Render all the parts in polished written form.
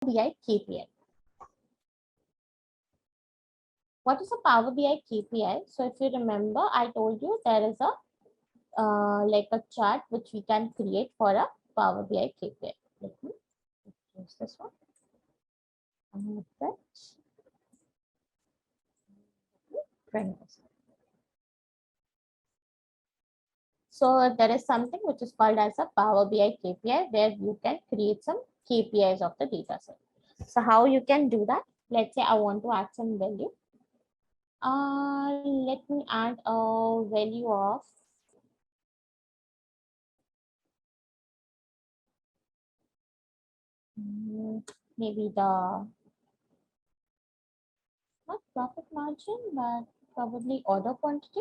BI KPI. What is a Power BI KPI? So if you remember, I told you there is a like a chart which we can create for a Power BI KPI. Let me use this one. Print this. So there is something which is called as a Power BI KPI where you can create some KPIs of the data set. So how you can do that? Let's say I want to add some value. Let me add a value of maybe the not profit margin, but probably order quantity.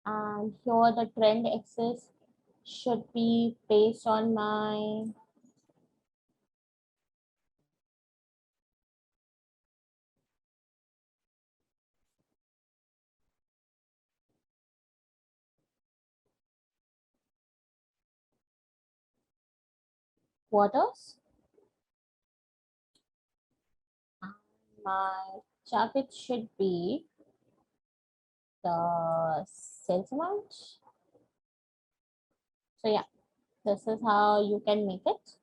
And here the trend axis should be based on my quarters. And my target should be the sales amount. So yeah, this is how you can make it.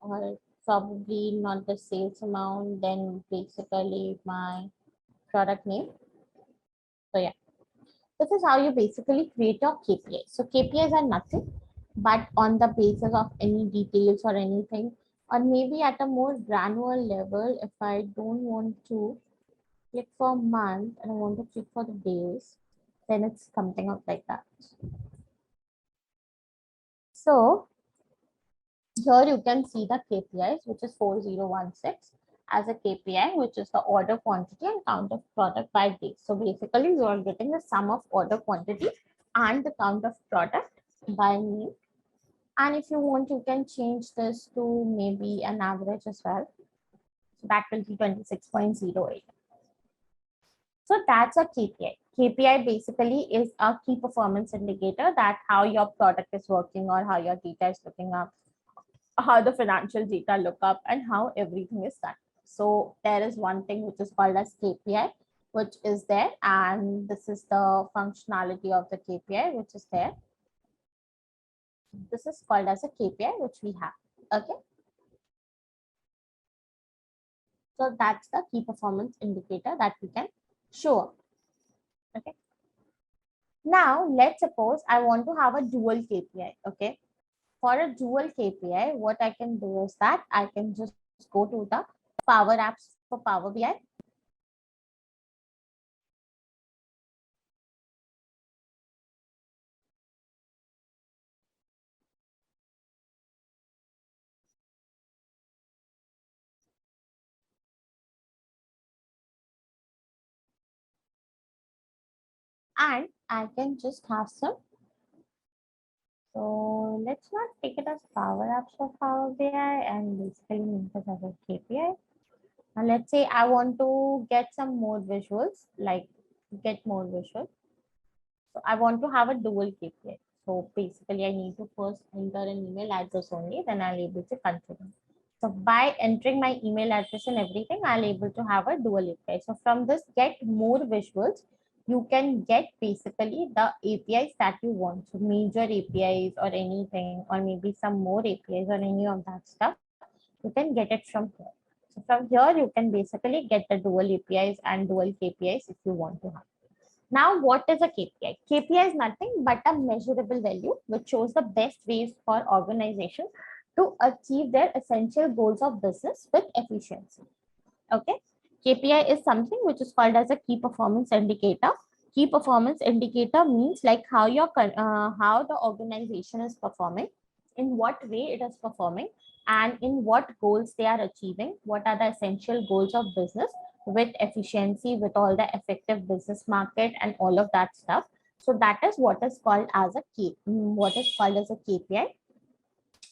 Or probably not the sales amount, then basically my product name. So yeah, this is how you basically create your KPIs. So KPIs are nothing but on the basis of any details or anything, or maybe at a more granular level, if I don't want to click for month and I want to click for the days, then it's something up like that. So here you can see the KPIs, which is 4016 as a KPI, which is the order quantity and count of product by day. So basically you are getting the sum of order quantity and the count of product by name. And if you want, you can change this to maybe an average as well. So that will be 26.08. So that's a KPI. KPI basically is a key performance indicator that how your product is working or how your data is looking up, how the financial data look up, and how everything is done. So there is one thing which is called as KPI, which is there, and this is the functionality of the KPI which is there. This is called as a KPI which we have. Okay. So that's the key performance indicator that we can show. Okay. Now let's suppose I want to have a dual KPI. Okay. For a dual KPI, what I can do is that I can just go to the Power Apps for Power BI. And I can just have some. So let's not take it as Power Apps for Power BI and basically make it as a KPI. Now let's say I want to get some more visuals, like get more visuals. So I want to have a dual KPI. So basically I need to first enter an email address only, then I'll able to configure. So by entering my email address and everything, I'll able to have a dual API. So from this get more visuals, you can get basically the APIs that you want. So major APIs or anything, or maybe some more APIs or any of that stuff, you can get it from here. So from here, you can basically get the dual APIs and dual KPIs if you want to have. Now, what is a KPI? KPI is nothing but a measurable value which shows the best ways for organizations to achieve their essential goals of business with efficiency. Okay. KPI is something which is called as a key performance indicator. Key performance indicator means like how how the organization is performing, in what way it is performing, and in what goals they are achieving. What are the essential goals of business with efficiency, with all the effective business market and all of that stuff. So that is what is called as a KPI,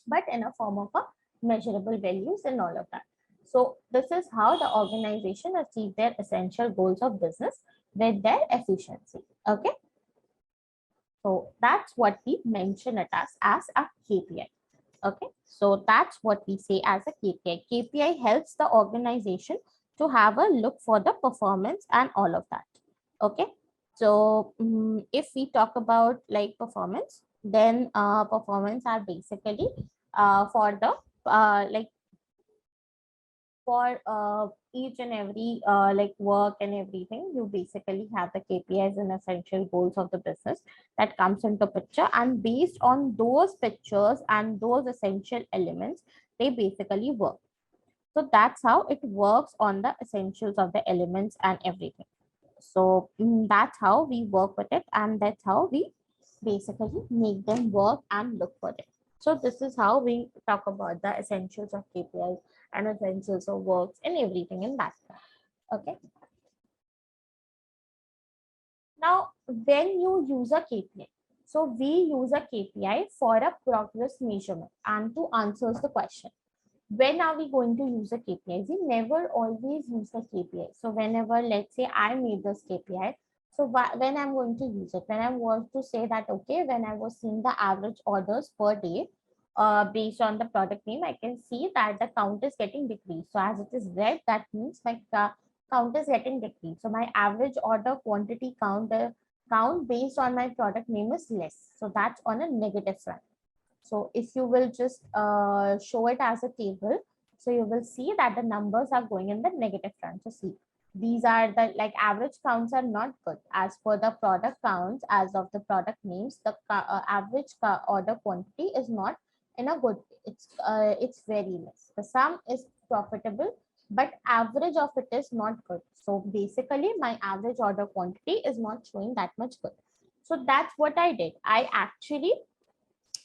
but in a form of a measurable values and all of that. So this is how the organization achieve their essential goals of business with their efficiency. Okay. So that's what we mention it as a KPI. Okay, so that's what we say as a KPI. KPI helps the organization to have a look for the performance and all of that. Okay, so if we talk about like performance, then performance are basically for the like for each and every like work and everything, you basically have the KPIs and essential goals of the business that comes into picture, and based on those pictures and those essential elements, they basically work. So that's how it works on the essentials of the elements and everything. So that's how we work with it, and that's how we basically make them work and look for it. So this is how we talk about the essentials of KPIs and essentials of works and everything in that. Okay. Now, when you use a KPI, so we use a KPI for a progress measurement and to answer the question. When are we going to use a KPI? We never always use the KPI. So whenever, let's say I made this KPI, so when I'm going to use it, when I want to say that, okay, when I was seeing the average orders per day, based on the product name, I can see that the count is getting decreased. So as it is red, that means my count is getting decreased. So my average order quantity count based on my product name is less. So that's on a negative front. So if you will just show it as a table, so you will see that the numbers are going in the negative front. So see, these are the like average counts are not good. As for the product counts, as of the product names, the average order quantity is not in a good. It's very less. The sum is profitable, but average of it is not good. So basically, my average order quantity is not showing that much good. So that's what I did. I actually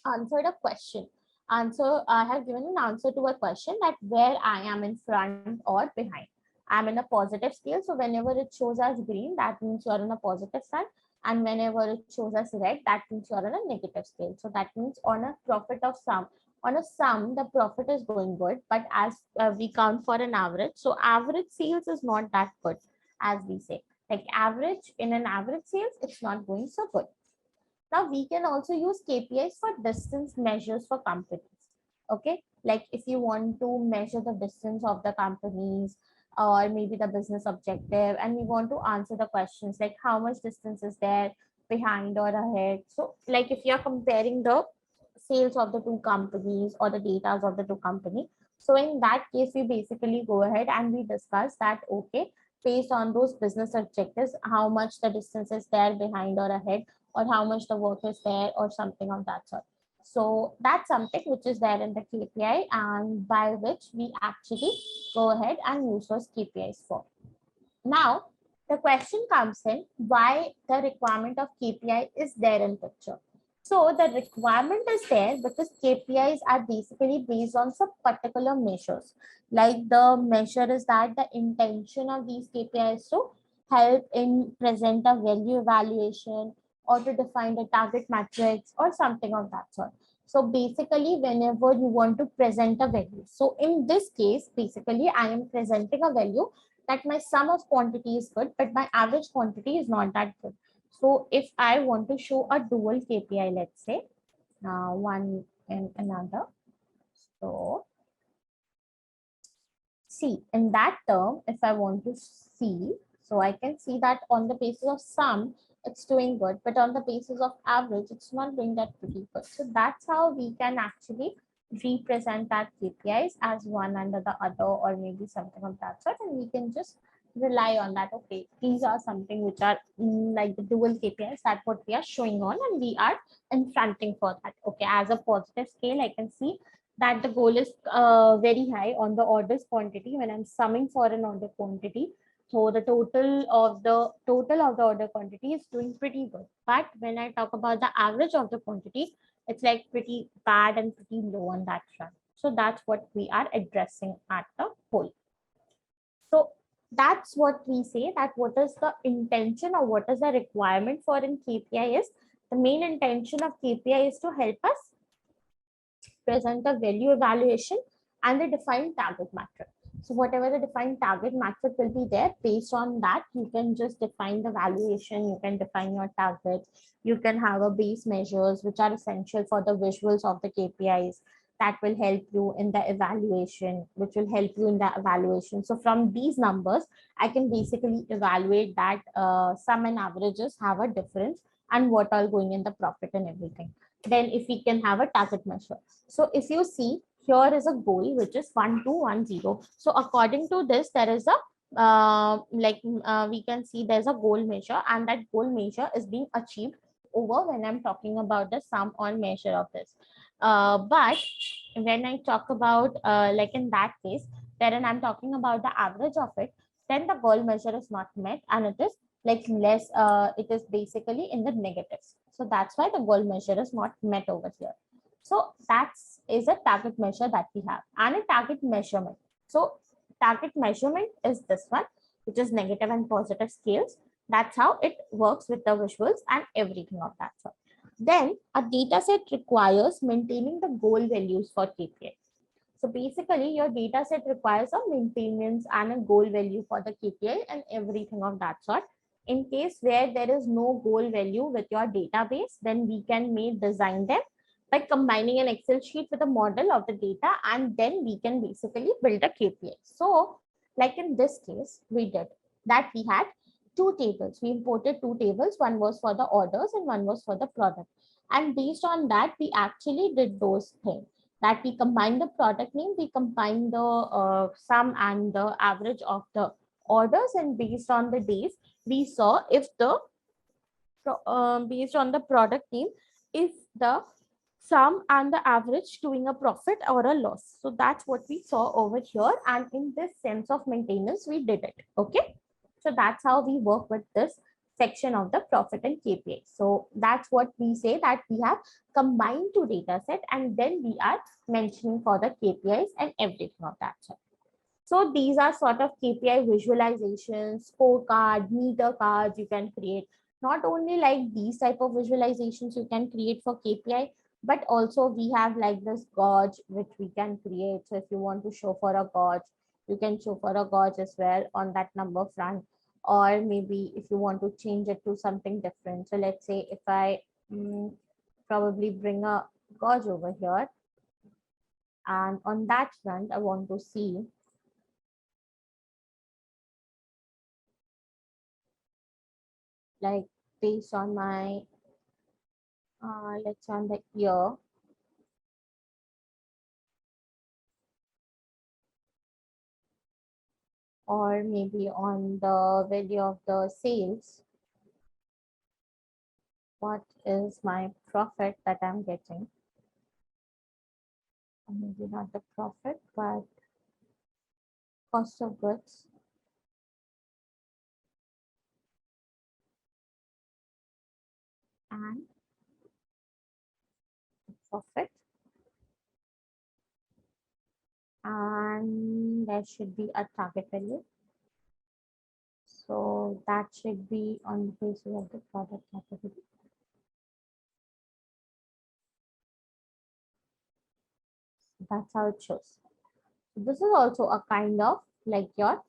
answered a question. I have given an answer to a question that where I am in front or behind. I'm in a positive scale. So whenever it shows as green, that means you're in a positive side. And whenever it shows as red, that means you're in a negative scale. So that means on a profit of sum, on a sum, the profit is going good. But as we count for an average, so average sales is not that good, as we say. Like average in an average sales, it's not going so good. Now we can also use KPIs for distance measures for companies. Okay, like if you want to measure the distance of the companies or maybe the business objective, and we want to answer the questions like how much distance is there behind or ahead. So like if you're comparing the sales of the two companies or the data of the two companies. So in that case, we basically go ahead and we discuss that, okay, based on those business objectives, how much the distance is there behind or ahead, or how much the work is there or something of that sort. So that's something which is there in the KPI and by which we actually go ahead and use those KPIs for. Now, the question comes in why the requirement of KPI is there in picture. So the requirement is there because KPIs are basically based on some particular measures. Like the measure is that the intention of these KPIs to help in present a value evaluation or to define the target metrics or something of that sort. So basically, whenever you want to present a value. So in this case, basically, I am presenting a value that my sum of quantity is good, but my average quantity is not that good. So if I want to show a dual KPI, let's say one and another. So see, in that term, if I want to see, so I can see that on the basis of sum, it's doing good, but on the basis of average, it's not doing that pretty good. So that's how we can actually represent that KPIs as one under the other, or maybe something of that sort, and we can just rely on that. Okay, these are something which are like the dual KPIs that what we are showing on, and we are confronting for that. Okay, as a positive scale, I can see that the goal is very high on the orders quantity when I'm summing for an order quantity. So the total of the order quantity is doing pretty good. But when I talk about the average of the quantity, it's like pretty bad and pretty low on that front. So that's what we are addressing at the whole. So that's what we say, that what is the intention or what is the requirement for in KPI is the main intention of KPI is to help us present the value evaluation and the defined target metric. So whatever the defined target metric will be there, based on that, you can just define the valuation, you can define your target, you can have a base measures which are essential for the visuals of the KPIs. that will help you in the evaluation, which will help you in the evaluation. So from these numbers, I can basically evaluate that sum and averages have a difference and what are going in the profit and everything. Then if we can have a target measure. So if you see, here is a goal which is 1210. So according to this, there is a we can see there's a goal measure, and that goal measure is being achieved over when I'm talking about the sum or measure of this. But when I talk about like in that case, wherein I'm talking about the average of it, then the goal measure is not met and it is like less, it is basically in the negatives. So that's why the goal measure is not met over here. So that's is a target measure that we have and a target measurement. So target measurement is this one, which is negative and positive scales. That's how it works with the visuals and everything of that sort. Then a data set requires maintaining the goal values for KPI. So basically your data set requires a maintenance and a goal value for the KPI and everything of that sort. In case where there is no goal value with your database, then we can design them by combining an Excel sheet with a model of the data, and then we can basically build a KPI. So like in this case, we did that. We had two tables. We imported two tables. One was for the orders and one was for the product. And based on that, we actually did those things that we combine the product name, we combine the sum and the average of the orders, and based on the days, we saw if the based on the product name, if the sum and the average doing a profit or a loss. So that's what we saw over here, and in this sense of maintenance, we did it. Okay, so that's how we work with this section of the profit and KPI. So that's what we say, that we have combined two data set and then we are mentioning for the KPIs and everything of that sort. So these are sort of KPI visualizations, scorecard, meter cards you can create. Not only like these type of visualizations you can create for KPI, but also we have like this gauge which we can create. So if you want to show for a gauge, you can show for a gauge as well on that number front. Or maybe if you want to change it to something different. So let's say if I probably bring a gauge over here, and on that front, I want to see like based on my let's say on the year, or maybe on the value of the sales, what is my profit that I'm getting, or maybe not the profit but cost of goods, and profit, and there should be a target value. So that should be on the basis of the product category. That's how it shows. This is also a kind of like your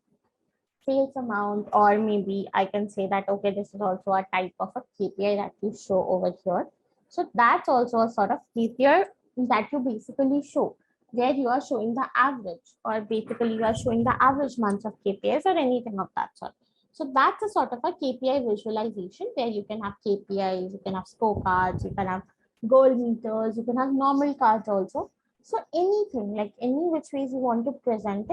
sales amount, or maybe I can say that, okay, this is also a type of a KPI that you show over here. So that's also a sort of KPI that you basically show, where you are showing the average, or basically you are showing the average months of KPIs or anything of that sort. So that's a sort of a KPI visualization where you can have KPIs, you can have scorecards, you can have goal meters, you can have normal cards also. So anything, like any which ways you want to present it,